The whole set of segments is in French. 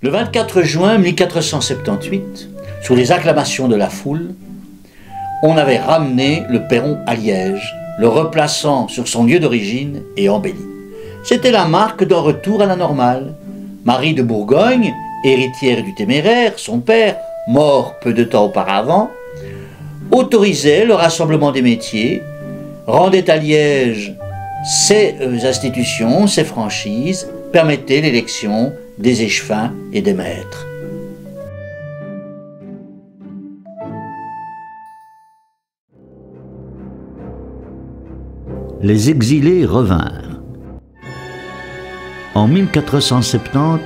Le 24 juin 1478, sous les acclamations de la foule, on avait ramené le perron à Liège, le replaçant sur son lieu d'origine et embelli. C'était la marque d'un retour à la normale. Marie de Bourgogne, héritière du Téméraire, son père, mort peu de temps auparavant, autorisait le rassemblement des métiers, rendait à Liège ses institutions, ses franchises, permettait l'élection des échevins et des maîtres. Les exilés revinrent. En 1470,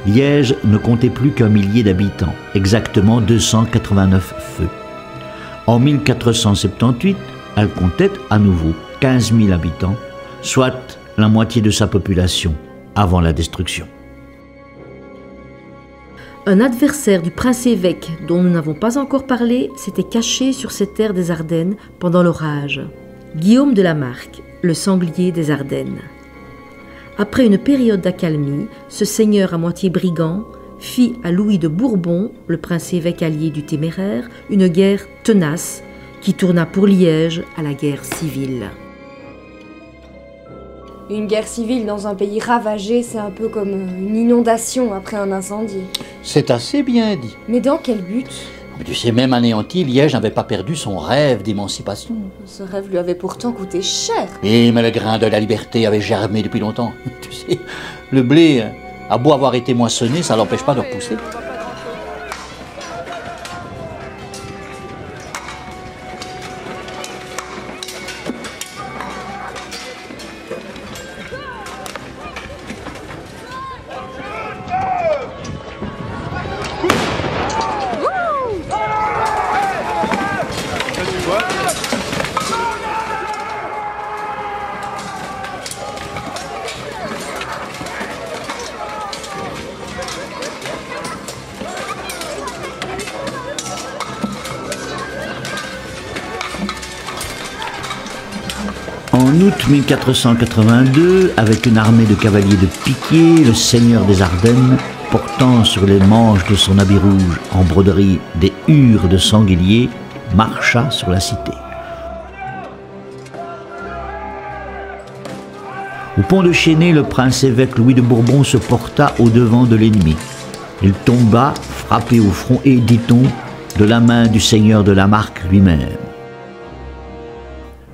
Liège ne comptait plus qu'un millier d'habitants, exactement 289 feux. En 1478, elle comptait à nouveau 15 000 habitants, soit la moitié de sa population avant la destruction. Un adversaire du prince-évêque dont nous n'avons pas encore parlé s'était caché sur ces terres des Ardennes pendant l'orage. Guillaume de la Marck, le sanglier des Ardennes. Après une période d'accalmie, ce seigneur à moitié brigand fit à Louis de Bourbon, le prince-évêque allié du Téméraire, une guerre tenace qui tourna pour Liège à la guerre civile. Une guerre civile dans un pays ravagé, c'est un peu comme une inondation après un incendie. C'est assez bien dit. Mais dans quel but ? Mais tu sais, même anéanti, Liège n'avait pas perdu son rêve d'émancipation. Ce rêve lui avait pourtant coûté cher. Et mais le grain de la liberté avait germé depuis longtemps. Tu sais, le blé a beau avoir été moissonné, ça l'empêche pas de repousser. En août 1482, avec une armée de cavaliers de piquet, le seigneur des Ardennes, portant sur les manches de son habit rouge en broderie des hures de sanglier, marcha sur la cité. Au pont de Chénet, le prince-évêque Louis de Bourbon se porta au-devant de l'ennemi. Il tomba, frappé au front et, dit-on, de la main du seigneur de la Marck lui-même.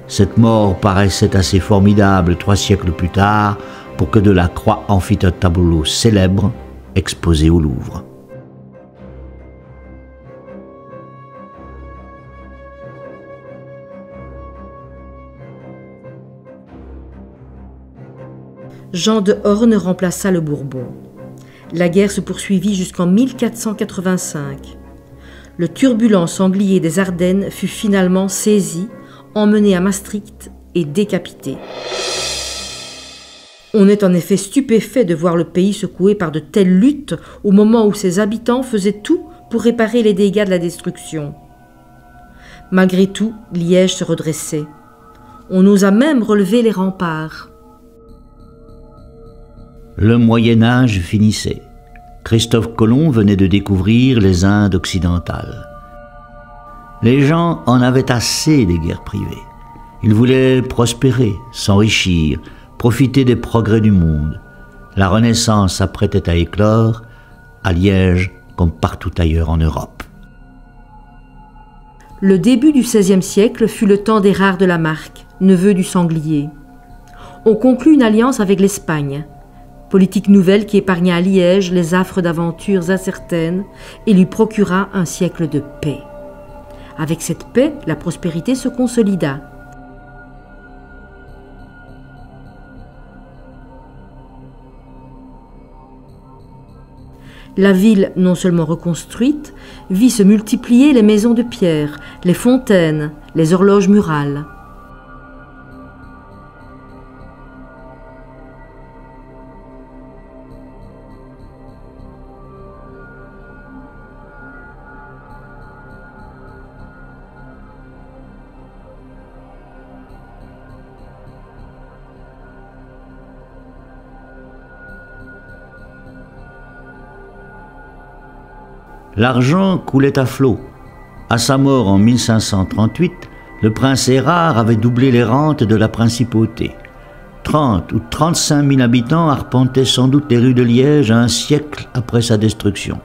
Cette mort paraissait assez formidable 3 siècles plus tard pour que Delacroix en fît un tableau célèbre exposé au Louvre. Jean de Horn remplaça le Bourbon. La guerre se poursuivit jusqu'en 1485. Le turbulent sanglier des Ardennes fut finalement saisi, emmené à Maastricht et décapité. On est en effet stupéfait de voir le pays secoué par de telles luttes au moment où ses habitants faisaient tout pour réparer les dégâts de la destruction. Malgré tout, Liège se redressait. On osa même relever les remparts. Le Moyen-Âge finissait. Christophe Colomb venait de découvrir les Indes occidentales. Les gens en avaient assez des guerres privées. Ils voulaient prospérer, s'enrichir, profiter des progrès du monde. La Renaissance s'apprêtait à éclore, à Liège comme partout ailleurs en Europe. Le début du XVIe siècle fut le temps d'Érard de la Marck, neveu du sanglier. On conclut une alliance avec l'Espagne, politique nouvelle qui épargna à Liège les affres d'aventures incertaines et lui procura un siècle de paix. Avec cette paix, la prospérité se consolida. La ville, non seulement reconstruite, vit se multiplier les maisons de pierre, les fontaines, les horloges murales. L'argent coulait à flot. À sa mort en 1538, le prince Érard avait doublé les rentes de la principauté. 30 ou 35 000 habitants arpentaient sans doute les rues de Liège un siècle après sa destruction.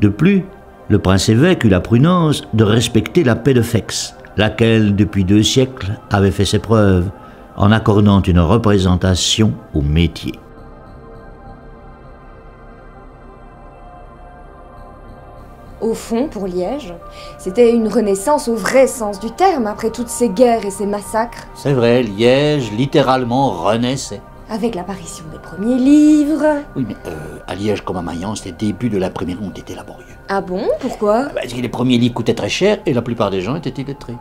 De plus, le prince-évêque eut la prudence de respecter la paix de Fex, laquelle, depuis 2 siècles, avait fait ses preuves, en accordant une représentation au métier. Au fond, pour Liège, c'était une renaissance au vrai sens du terme après toutes ces guerres et ces massacres. C'est vrai, Liège littéralement renaissait. Avec l'apparition des premiers livres. Oui, mais à Liège comme à Mayence, les débuts de l'imprimerie ont été laborieux. Ah bon? Pourquoi? Parce que les premiers livres coûtaient très cher et la plupart des gens étaient illettrés.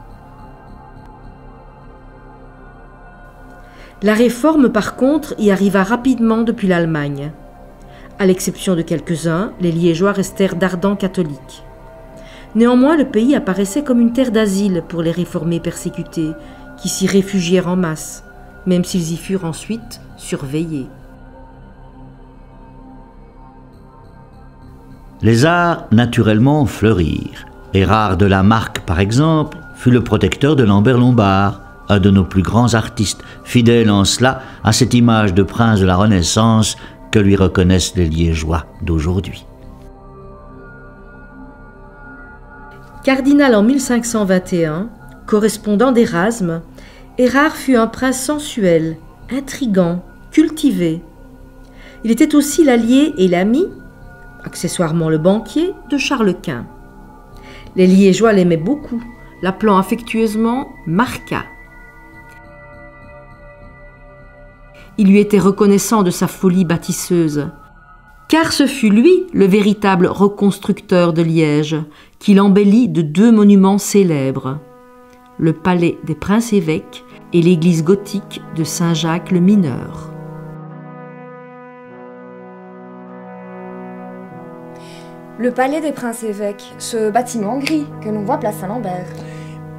La réforme, par contre, y arriva rapidement depuis l'Allemagne. À l'exception de quelques-uns, les Liégeois restèrent d'ardents catholiques. Néanmoins, le pays apparaissait comme une terre d'asile pour les réformés persécutés, qui s'y réfugièrent en masse, même s'ils y furent ensuite surveillés. Les arts, naturellement, fleurirent. Érard de la Marck, par exemple, fut le protecteur de Lambert Lombard, un de nos plus grands artistes, fidèle en cela à cette image de prince de la Renaissance que lui reconnaissent les Liégeois d'aujourd'hui. Cardinal en 1521, correspondant d'Érasme, Érard fut un prince sensuel, intrigant, cultivé. Il était aussi l'allié et l'ami, accessoirement le banquier, de Charles Quint. Les Liégeois l'aimaient beaucoup, l'appelant affectueusement Marca. Il lui était reconnaissant de sa folie bâtisseuse, car ce fut lui le véritable reconstructeur de Liège, qui l'embellit de 2 monuments célèbres, le palais des princes-évêques et l'église gothique de Saint-Jacques le Mineur. Le palais des princes-évêques, ce bâtiment gris que l'on voit place Saint-Lambert.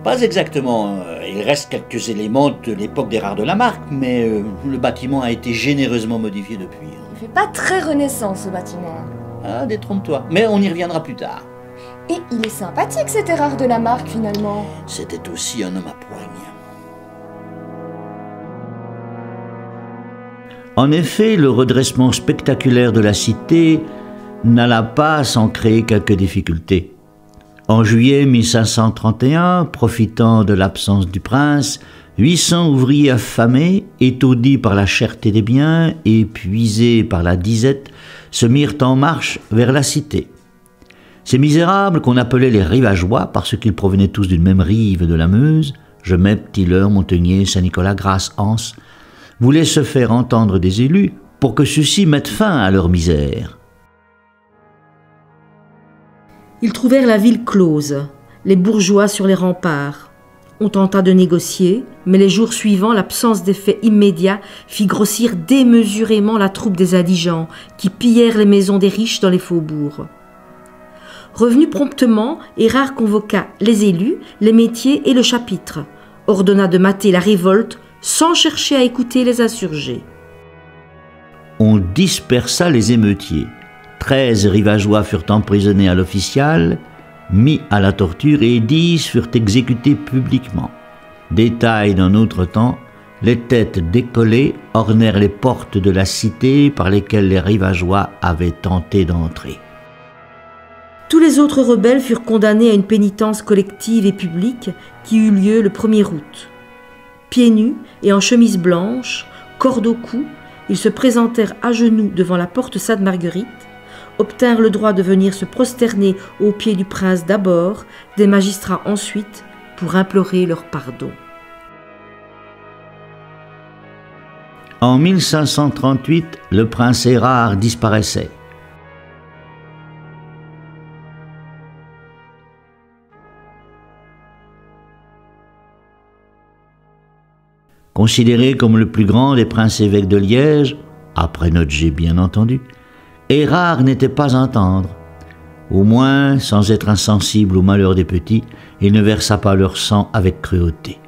Pas exactement. Il reste quelques éléments de l'époque d'Érard de la Marck, mais le bâtiment a été généreusement modifié depuis. Il fait pas très renaissance, ce bâtiment. Ah, détrompe-toi. Mais on y reviendra plus tard. Et il est sympathique, cet Érard de la Marck, finalement. C'était aussi un homme à poigne. En effet, le redressement spectaculaire de la cité n'alla pas sans créer quelques difficultés. En juillet 1531, profitant de l'absence du prince, 800 ouvriers affamés, étourdis par la cherté des biens et épuisés par la disette, se mirent en marche vers la cité. Ces misérables, qu'on appelait les rivageois parce qu'ils provenaient tous d'une même rive de la Meuse, Gemep, Tilleur, Monteignet, Saint-Nicolas, Grasse, Anse, voulaient se faire entendre des élus pour que ceux-ci mettent fin à leur misère. Ils trouvèrent la ville close, les bourgeois sur les remparts. On tenta de négocier, mais les jours suivants, l'absence d'effet immédiat fit grossir démesurément la troupe des indigents qui pillèrent les maisons des riches dans les faubourgs. Revenu promptement, Érard convoqua les élus, les métiers et le chapitre, ordonna de mater la révolte sans chercher à écouter les insurgés. On dispersa les émeutiers. 13 rivageois furent emprisonnés à l'official, mis à la torture et 10 furent exécutés publiquement. Détail d'un autre temps, les têtes décollées ornèrent les portes de la cité par lesquelles les rivageois avaient tenté d'entrer. Tous les autres rebelles furent condamnés à une pénitence collective et publique qui eut lieu le 1er août. Pieds nus et en chemise blanche, corde au cou, ils se présentèrent à genoux devant la porte Sainte-Marguerite, obtinrent le droit de venir se prosterner aux pieds du prince d'abord, des magistrats ensuite, pour implorer leur pardon. En 1538, le prince Érard disparaissait. Considéré comme le plus grand des princes-évêques de Liège, après Notger bien entendu, Érard n'était pas un tendre. Au moins, sans être insensible au malheur des petits, il ne versa pas leur sang avec cruauté.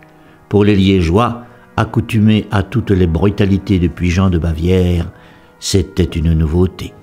Pour les Liégeois, accoutumés à toutes les brutalités depuis Jean de Bavière, c'était une nouveauté.